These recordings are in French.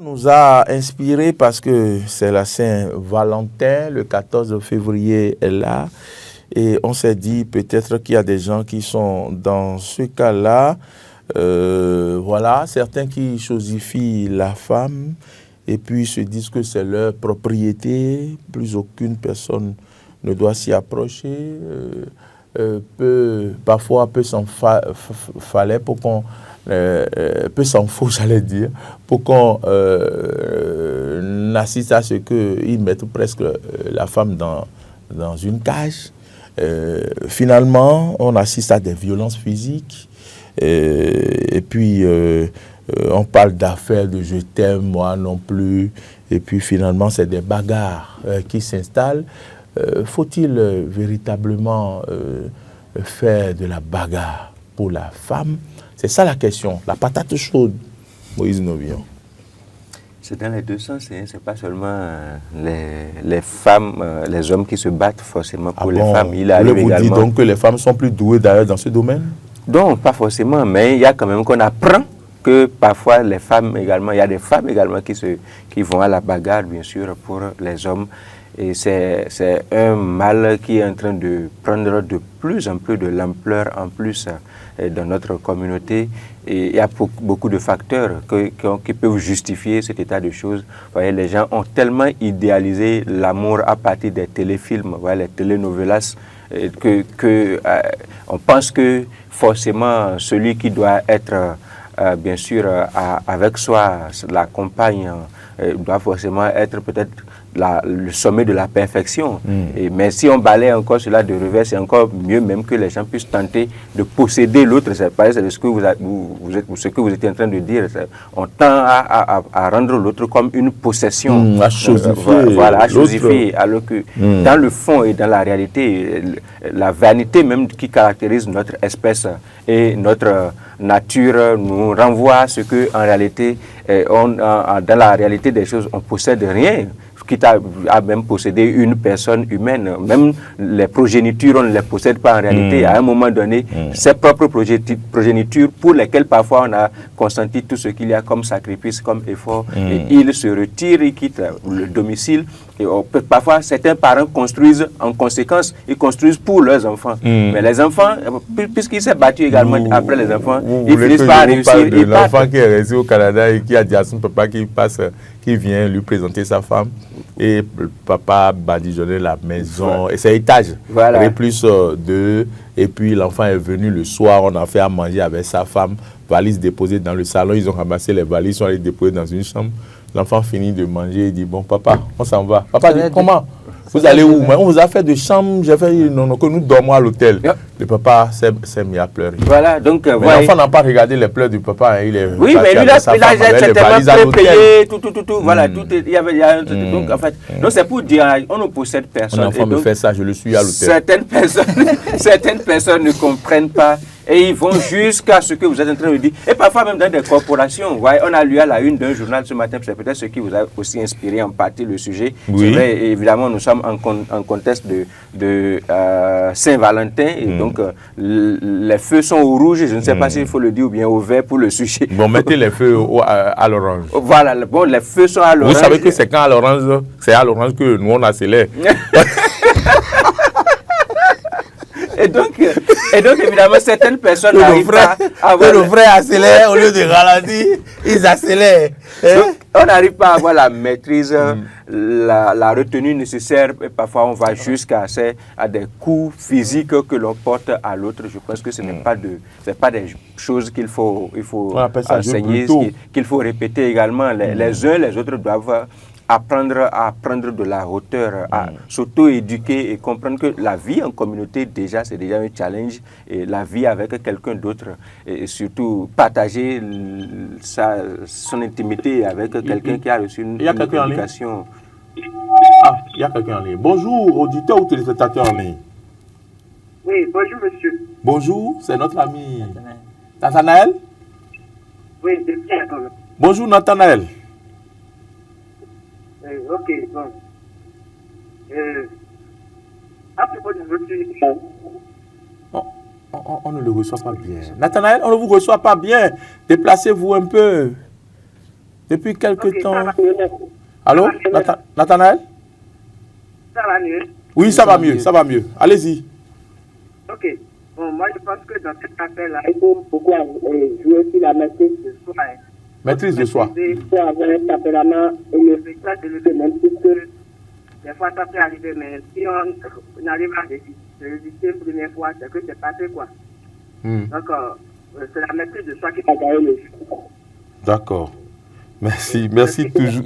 Nous a inspiré parce que c'est la Saint-Valentin, le 14 février est là. Et on s'est dit peut-être qu'il y a des gens qui sont dans ce cas-là. Voilà, certains qui chosifient la femme et puis se disent que c'est leur propriété. Plus aucune personne ne doit s'y approcher. Parfois peu s'en fallait pour qu'on peu s'en faut, j'allais dire, pour qu'on assiste à ce qu'ils mettent presque la femme dans une cage. Finalement, on assiste à des violences physiques. Et puis, on parle d'affaires de je t'aime, moi non plus. Et puis, finalement, c'est des bagarres qui s'installent. Faut-il véritablement faire de la bagarre pour la femme? C'est ça la question, la patate chaude, Moïse Novillon. C'est dans les deux sens, hein. C'est pas seulement les femmes, les hommes qui se battent forcément pour les femmes. Il arrive également. Vous dites donc que les femmes sont plus douées d'ailleurs dans ce domaine? Non, pas forcément, mais il y a quand même qu'on apprend que parfois les femmes également, il y a des femmes également qui vont à la bagarre, bien sûr, pour les hommes. Et c'est un mal qui est en train de prendre de plus en plus de l'ampleur en plus dans notre communauté. Et il y a beaucoup de facteurs qui peuvent justifier cet état de choses. Vous voyez, les gens ont tellement idéalisé l'amour à partir des téléfilms, vous voyez, les telenovelas, que on pense que forcément celui qui doit être bien sûr avec soi, la compagne, doit forcément être peut-être le sommet de la perfection. Mais si on balaye encore cela de revers, c'est encore mieux même que les gens puissent tenter de posséder l'autre. C'est ce que ce que vous étiez en train de dire. On tend à rendre l'autre comme une possession. À chosifier. Voilà, à chosifier. Alors que dans le fond et dans la réalité, la vanité même qui caractérise notre espèce et notre nature nous renvoie à ce que en réalité, dans la réalité des choses, on possède rien, quitte à même posséder une personne humaine. Même les progénitures, on ne les possède pas en réalité. À un moment donné, ces propres progénitures, pour lesquelles parfois on a consenti tout ce qu'il y a comme sacrifice, comme effort, et ils se retirent, ils quittent le domicile. Et parfois, certains parents construisent en conséquence, ils construisent pour leurs enfants. Mais les enfants, puisqu'il s'est battu également après les enfants, ils finissent par réussir. L'enfant qui est resté au Canada et qui a dit à son papa qui vient lui présenter sa femme. Et le papa badigeonnait la maison. Et c'est étage. Voilà. Et plus deux. Et puis l'enfant est venu le soir, on a fait à manger avec sa femme. Valise déposée dans le salon. Ils ont ramassé les valises, ils sont allés déposer dans une chambre. L'enfant finit de manger et dit, bon papa, on s'en va. Papa dit, comment? Vous allez où? On vous a fait de chambre, j'ai fait non, que nous dormons à l'hôtel. Le papa s'est mis à pleurer. Voilà, donc l'enfant n'a pas regardé les pleurs du papa. Il est oui, mais lui, il a certainement prépayé, tout. Voilà, tout il y avait donc en fait, donc c'est pour dire, on ne possède personne. Mon enfant me fait ça, je le suis à l'hôtel. Certaines personnes ne comprennent pas. Et ils vont jusqu'à ce que vous êtes en train de dire. Et parfois même dans des corporations. Ouais, on a lu à la une d'un journal ce matin, c'est peut-être ce qui vous a aussi inspiré en partie le sujet. Oui. C'est vrai, évidemment, nous sommes en contexte de Saint-Valentin. Et donc, les feux sont au rouge. Je ne sais pas s'il faut le dire ou bien au vert pour le sujet. Bon, mettez les feux à l'orange. Voilà, bon, les feux sont à l'orange. Vous savez que c'est quand à l'orange, c'est à l'orange que nous, on accélère. Et donc, évidemment, certaines personnes n'arrivent pas à avoir... Le frère accélère au lieu de ralentir, ils accélèrent. Donc, on n'arrive pas à avoir la maîtrise, la retenue nécessaire. Et parfois, on va jusqu'à des coups physiques que l'on porte à l'autre. Je pense que ce n'est pas des choses qu'il faut enseigner, qu'il faut répéter également. Les uns, les autres doivent apprendre à prendre de la hauteur, à s'auto-éduquer et comprendre que la vie en communauté, c'est déjà un challenge. Et la vie avec quelqu'un d'autre, et surtout partager son intimité avec quelqu'un qui a reçu une éducation. Ah, il y a quelqu'un en ligne. Bonjour, auditeur ou téléspectateur en ligne. Oui, bonjour monsieur. Bonjour, c'est notre ami Nathanaël. Oui, c'est bien. Bonjour Nathanaël. Ok, bon. À propos de votre... On ne le reçoit pas bien. Nathanaël, on ne vous reçoit pas bien. Déplacez-vous un peu. Depuis quelque Ok, temps. ça va mieux. Allô, Nathanaël? Ça va mieux. Oui, ça va mieux, ça va mieux. Allez-y. Ok. Bon, moi, je pense que dans cette affaire-là, il faut beaucoup jouer sur la maîtrise de soi. Maîtrise de soi. Il faut avoir un tempérament et le résultat de l'été, même si que des fois ça peut arriver, mais si on arrive à résister une première fois, c'est que c'est passé quoi. Donc, c'est la maîtrise de soi qui va gagner le jeu. D'accord. Merci toujours.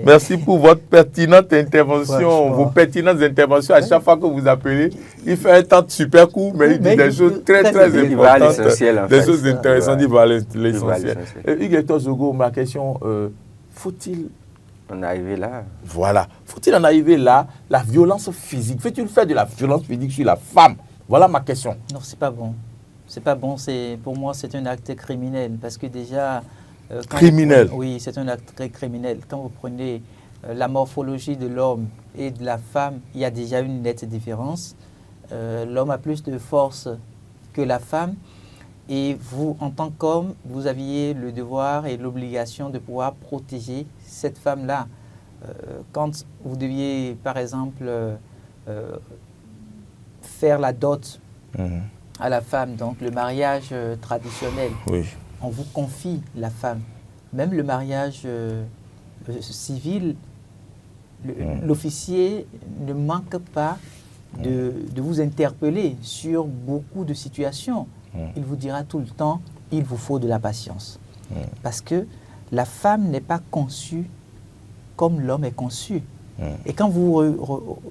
Merci pour votre pertinente intervention, vos pertinentes interventions. À chaque fois que vous appelez, il fait un temps super court, mais il dit des choses très importantes, des choses intéressantes, il va à l'essentiel. Hugues Zogo, ma question, faut-il en arriver là? Voilà. Faut-il en arriver là? La violence physique. Faut-il faire de la violence physique sur la femme? Voilà ma question. Non, c'est pas bon. C'est pas bon. Pour moi, c'est un acte criminel parce que déjà. Criminel. Oui, c'est un acte très criminel. Quand vous prenez la morphologie de l'homme et de la femme, il y a déjà une nette différence. L'homme a plus de force que la femme. Et vous, en tant qu'homme, vous aviez le devoir et l'obligation de pouvoir protéger cette femme-là. Quand vous deviez, par exemple, faire la dot à la femme, donc le mariage traditionnel, oui. On vous confie la femme. Même le mariage civil, l'officier ne manque pas de vous interpeller sur beaucoup de situations. Il vous dira tout le temps, il vous faut de la patience. Parce que la femme n'est pas conçue comme l'homme est conçu. Et quand vous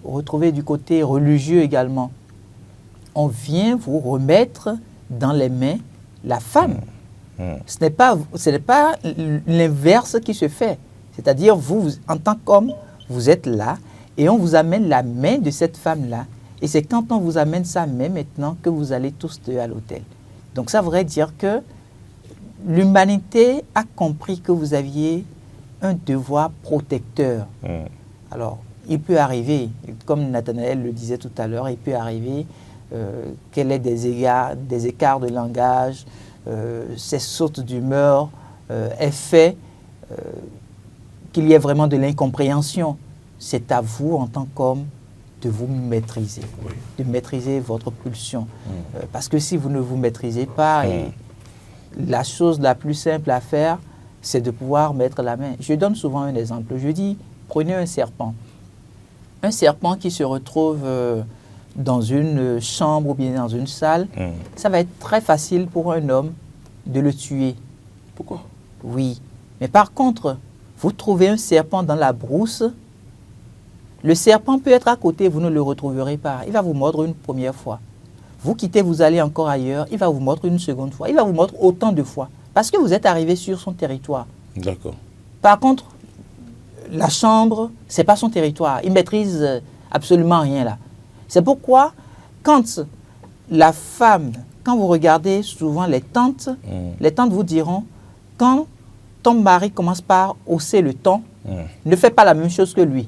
retrouvez du côté religieux également, on vient vous remettre dans les mains la femme. Ce n'est pas l'inverse qui se fait. C'est-à-dire, vous, en tant qu'homme, vous êtes là et on vous amène la main de cette femme-là. Et c'est quand on vous amène sa main maintenant que vous allez tous deux à l'hôtel. Donc ça voudrait dire que l'humanité a compris que vous aviez un devoir protecteur. Alors, il peut arriver, comme Nathanaël le disait tout à l'heure, il peut arriver qu'elle ait des écarts de langage, ces sautes d'humeur est fait qu'il y ait vraiment de l'incompréhension. C'est à vous, en tant qu'homme, de vous maîtriser, de maîtriser votre pulsion. Parce que si vous ne vous maîtrisez pas, la chose la plus simple à faire, c'est de pouvoir mettre la main. Je donne souvent un exemple. Je dis, prenez un serpent. Un serpent qui se retrouve dans une chambre ou bien dans une salle, ça va être très facile pour un homme de le tuer. Pourquoi? Oui. Mais par contre, vous trouvez un serpent dans la brousse, le serpent peut être à côté, vous ne le retrouverez pas. Il va vous mordre une première fois. Vous quittez, vous allez encore ailleurs, il va vous mordre une seconde fois. Il va vous mordre autant de fois. Parce que vous êtes arrivé sur son territoire. D'accord. Par contre, la chambre, ce n'est pas son territoire. Il ne maîtrise absolument rien là. C'est pourquoi, quand la femme, quand vous regardez souvent les tantes vous diront, quand ton mari commence par hausser le ton, ne fais pas la même chose que lui.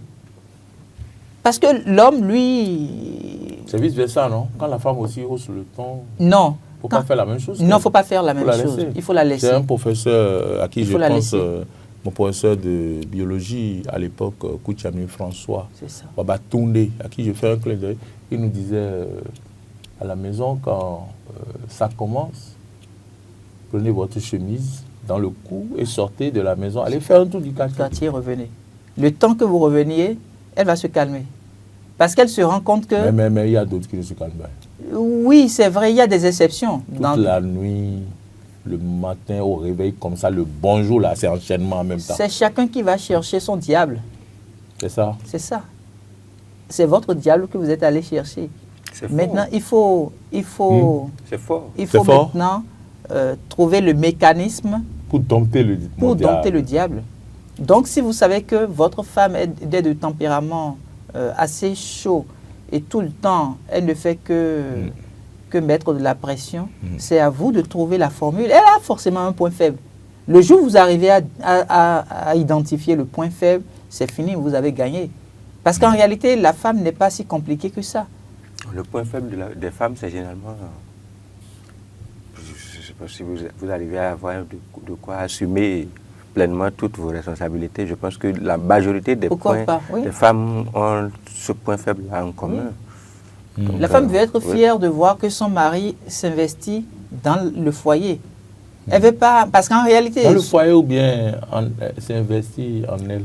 Parce que l'homme, lui... C'est vice-versa, non? Quand la femme aussi hausse le ton... Non. Il ne faut pas faire la même chose? Non, il ne faut pas faire la même chose. Il faut la laisser. C'est un professeur à qui je pense... Mon professeur de biologie à l'époque, Kouchami François, Baba Toundé, à qui je fais un clin d'œil, il nous disait à la maison, quand ça commence, prenez votre chemise dans le cou et sortez de la maison, allez faire un tour du quartier. Revenez. Le temps que vous reveniez, elle va se calmer. Parce qu'elle se rend compte que... Mais il y a d'autres qui ne se calment pas. Oui, c'est vrai, il y a des exceptions. Toute la nuit... Le matin au réveil, comme ça, le bonjour, là, c'est enchaînement en même temps. C'est chacun qui va chercher son diable. C'est ça? C'est ça. C'est votre diable que vous êtes allé chercher. Maintenant, il faut c'est fort. Il faut maintenant trouver le mécanisme pour dompter le diable. Donc, si vous savez que votre femme est de tempérament assez chaud et tout le temps, elle ne fait que mettre de la pression, c'est à vous de trouver la formule. Elle a forcément un point faible. Le jour où vous arrivez à identifier le point faible, c'est fini, vous avez gagné. Parce qu'en réalité, la femme n'est pas si compliquée que ça. Le point faible des femmes, c'est généralement... Je ne sais pas si vous arrivez à avoir de quoi assumer pleinement toutes vos responsabilités. Je pense que la majorité des des femmes ont ce point faible-là en commun. Donc, la femme veut être fière de voir que son mari s'investit dans le foyer. Elle veut pas, parce qu'en réalité... Dans le foyer ou bien s'investit en elle.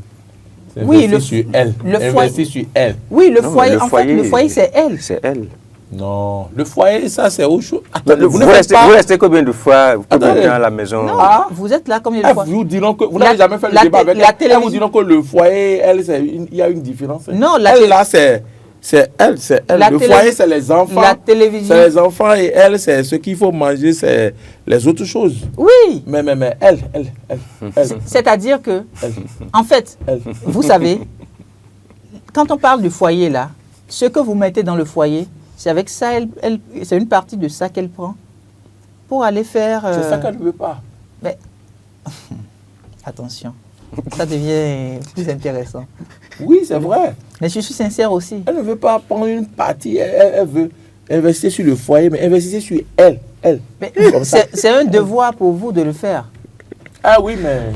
Oui, sur elle. Investit sur elle. Oui, le foyer, en fait, le foyer, c'est elle. C'est elle. Non, le foyer, ça, c'est autre chose. Attendez, vous restez combien de fois combien de temps à la maison? Non, vous êtes là combien de fois? Vous diront que vous n'avez jamais fait le débat avec elle. Vous diront que le foyer, elle, il y a une différence. Non, elle, là, c'est elle. Le foyer, c'est les enfants. La télévision. C'est les enfants et elle, c'est ce qu'il faut manger, c'est les autres choses. Oui. Mais elle. C'est-à-dire que, en fait, vous savez, quand on parle du foyer, là, ce que vous mettez dans le foyer, c'est avec ça, c'est une partie de ça qu'elle prend pour aller faire... C'est ça qu'elle ne veut pas. Mais, attention, ça devient plus intéressant. Oui, c'est vrai. Mais je suis sincère aussi. Elle ne veut pas prendre une partie, elle veut investir sur le foyer, mais investir sur elle. Mais c'est un devoir pour vous de le faire. Ah oui, mais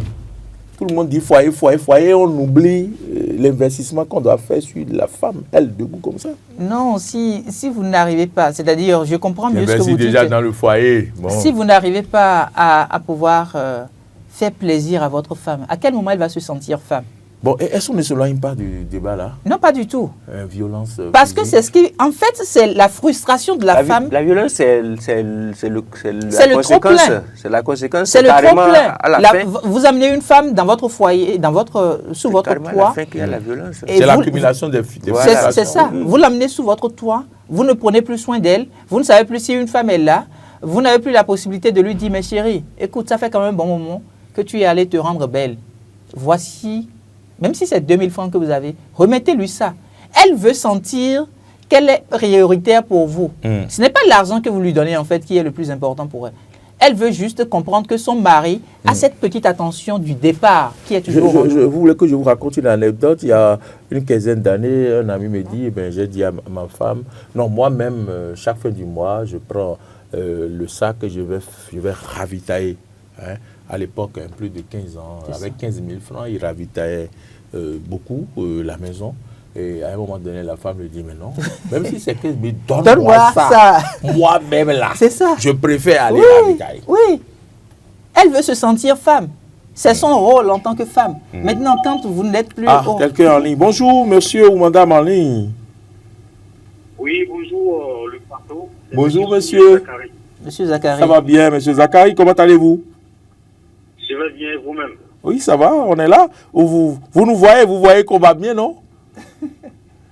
tout le monde dit foyer, on oublie l'investissement qu'on doit faire sur la femme, elle, debout comme ça. Non, si vous n'arrivez pas, c'est-à-dire, je comprends mieux ce que vous dites. déjà dans le foyer. Bon. Si vous n'arrivez pas à pouvoir faire plaisir à votre femme, à quel moment elle va se sentir femme? Bon, est-ce qu'on ne s'éloigne pas du débat là? Non, pas du tout. Violence. Parce que c'est ce qui, en fait, c'est la frustration de la femme. La violence, c'est la conséquence. C'est la conséquence. C'est le trop-plein. À la fin. Vous amenez une femme dans votre foyer, sous votre toit. À la fin qu'il y a la violence. C'est l'accumulation des frustrations. C'est ça. Vous l'amenez sous votre toit. Vous ne prenez plus soin d'elle. Vous ne savez plus si une femme est là. Vous n'avez plus la possibilité de lui dire, mais chérie, écoute, ça fait quand même un bon moment que tu es allée te rendre belle. Voici. Même si c'est 2000 francs que vous avez, remettez-lui ça. Elle veut sentir qu'elle est prioritaire pour vous. Ce n'est pas l'argent que vous lui donnez, en fait, qui est le plus important pour elle. Elle veut juste comprendre que son mari a cette petite attention du départ qui est toujours... Vous voulez que je vous raconte une anecdote? Il y a une quinzaine d'années, un ami me dit, j'ai dit à ma femme, non, moi-même, chaque fin du mois, je prends le sac que je vais ravitailler. Hein. À l'époque, plus de 15 ans, avec 15 000 francs, il ravitaillait beaucoup la maison. Et à un moment donné, la femme lui dit, mais non, même si c'est 15 000, donne-moi ça. Moi-même là, c'est ça. Je préfère aller ravitailler. Oui, elle veut se sentir femme. C'est son rôle en tant que femme. Maintenant, quand vous n'êtes plus... quelqu'un en ligne. Bonjour, monsieur ou madame en ligne. Oui, bonjour, le plateau. Bonjour, monsieur. Monsieur Zachary. Ça va bien, monsieur Zachary, comment allez-vous? Je vais bien, vous-même. Oui, ça va, on est là. Vous nous voyez, vous voyez qu'on va bien, non?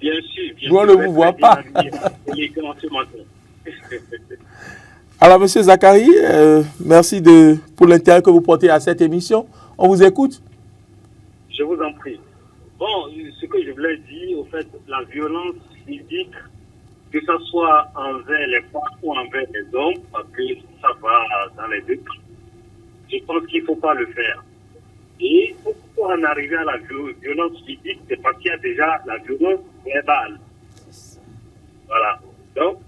Bien sûr. Nous, on ne vous voit pas. Alors, monsieur Zachary, merci pour l'intérêt que vous portez à cette émission. On vous écoute. Je vous en prie. Bon, ce que je voulais dire, au fait, la violence physique, que ce soit envers les femmes ou envers les hommes, parce que ça va dans les deux cas. Je pense qu'il ne faut pas le faire. Et pour en arriver à la violence physique, c'est parce qu'il y a déjà la violence verbale. Voilà. Donc,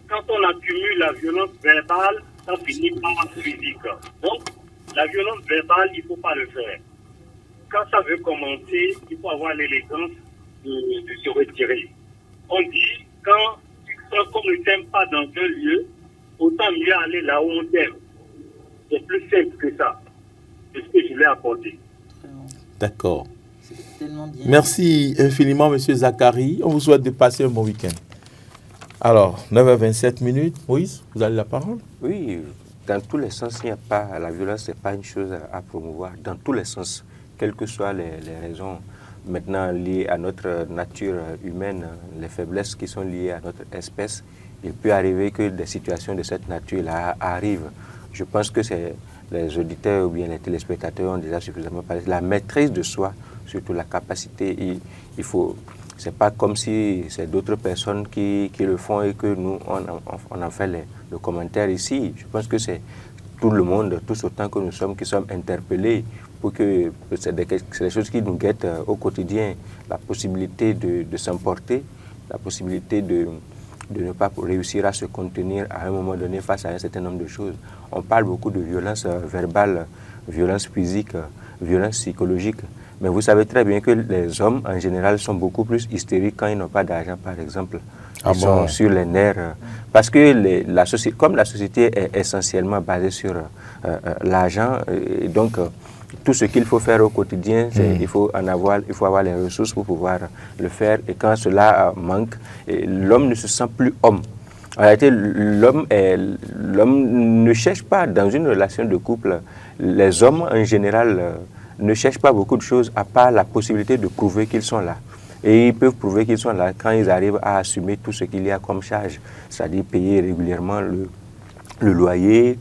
quand on accumule la violence verbale, ça finit par la physique. Donc, la violence verbale, il ne faut pas le faire. Quand ça veut commencer, il faut avoir l'élégance de se retirer. On dit, quand on ne t'aime pas dans un lieu, autant mieux aller là où on t'aime. C'est plus simple que ça. C'est ce que je voulais apporter. D'accord. Merci infiniment, monsieur Zachary. On vous souhaite de passer un bon week-end. Alors, 9h27. Moïse, vous avez la parole? Oui, dans tous les sens, il n'y a pas... La violence, ce n'est pas une chose à promouvoir. Dans tous les sens, quelles que soient les raisons maintenant liées à notre nature humaine, les faiblesses qui sont liées à notre espèce, il peut arriver que des situations de cette nature-là arrivent. Je pense que c'est les auditeurs ou bien les téléspectateurs ont déjà suffisamment parlé. La maîtrise de soi, surtout la capacité, il faut... C'est pas comme si c'est d'autres personnes qui le font et que nous, on en fait le commentaire ici. Je pense que c'est tout le monde, tous autant que nous sommes, qui sommes interpellés pour que c'est des choses qui nous guettent au quotidien. La possibilité de s'emporter, la possibilité de ne pas réussir à se contenir à un moment donné face à un certain nombre de choses. On parle beaucoup de violence verbale, violence physique. violence psychologique. Mais vous savez très bien que les hommes, en général, sont beaucoup plus hystériques quand ils n'ont pas d'argent, par exemple. Ils sont sur les nerfs. Parce que comme la société est essentiellement basée sur l'argent, donc tout ce qu'il faut faire au quotidien, il faut avoir les ressources pour pouvoir le faire. Et quand cela manque, l'homme ne se sent plus homme. En réalité, l'homme ne cherche pas dans une relation de couple. Les hommes, en général, ne cherchent pas beaucoup de choses à part la possibilité de prouver qu'ils sont là. Et ils peuvent prouver qu'ils sont là quand ils arrivent à assumer tout ce qu'il y a comme charge, c'est-à-dire payer régulièrement le loyer,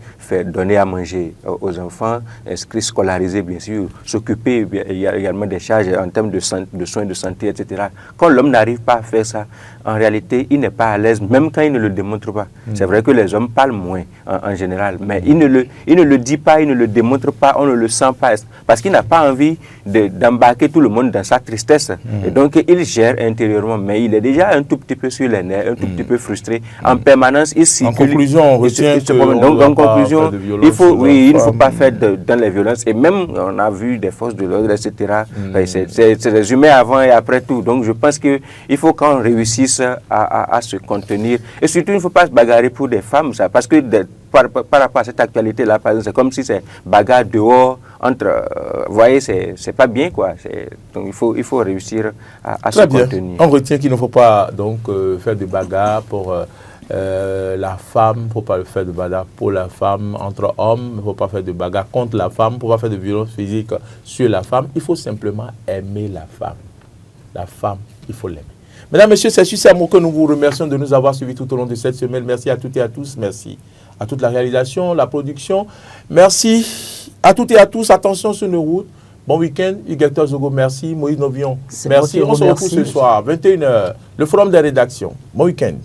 donner à manger aux enfants, inscrire, scolariser bien sûr, s'occuper également des charges en termes de soins de santé, etc. Quand l'homme n'arrive pas à faire ça, en réalité, il n'est pas à l'aise, même quand il ne le démontre pas. C'est vrai que les hommes parlent moins en général, mais il ne le dit pas, il ne le démontre pas, on ne le sent pas, parce qu'il n'a pas envie d'embarquer tout le monde dans sa tristesse. Et donc, il gère intérieurement, mais il est déjà un tout petit peu sur les nerfs, un tout petit peu frustré. En permanence, il circule. En conclusion, on retient donc, en conclusion, il ne faut pas faire dans les violences. Et même, on a vu des forces de l'ordre, etc. C'est des humains avant et après tout. Donc, je pense qu'il faut qu'on réussisse à se contenir. Et surtout, il ne faut pas se bagarrer pour des femmes, ça, parce que par rapport à cette actualité-là, c'est comme si c'est bagarre dehors, vous voyez, c'est pas bien, quoi. Donc, il faut réussir à se contenir. On retient qu'il ne faut pas donc faire de bagarre pour la femme, il ne faut pas faire de bagarre pour la femme, entre hommes, il ne faut pas faire de bagarre contre la femme, il ne faut pas faire de violence physique sur la femme. Il faut simplement aimer la femme. La femme, il faut l'aimer. Mesdames, Messieurs, c'est sur ces mots que nous vous remercions de nous avoir suivis tout au long de cette semaine. Merci à toutes et à tous. Merci à toute la réalisation, la production. Merci à toutes et à tous. Attention sur nos routes. Bon week-end. Hugues Zogo, merci. Moïse Novion, merci. On se retrouve ce soir, 21h, le Forum des rédactions. Bon week-end.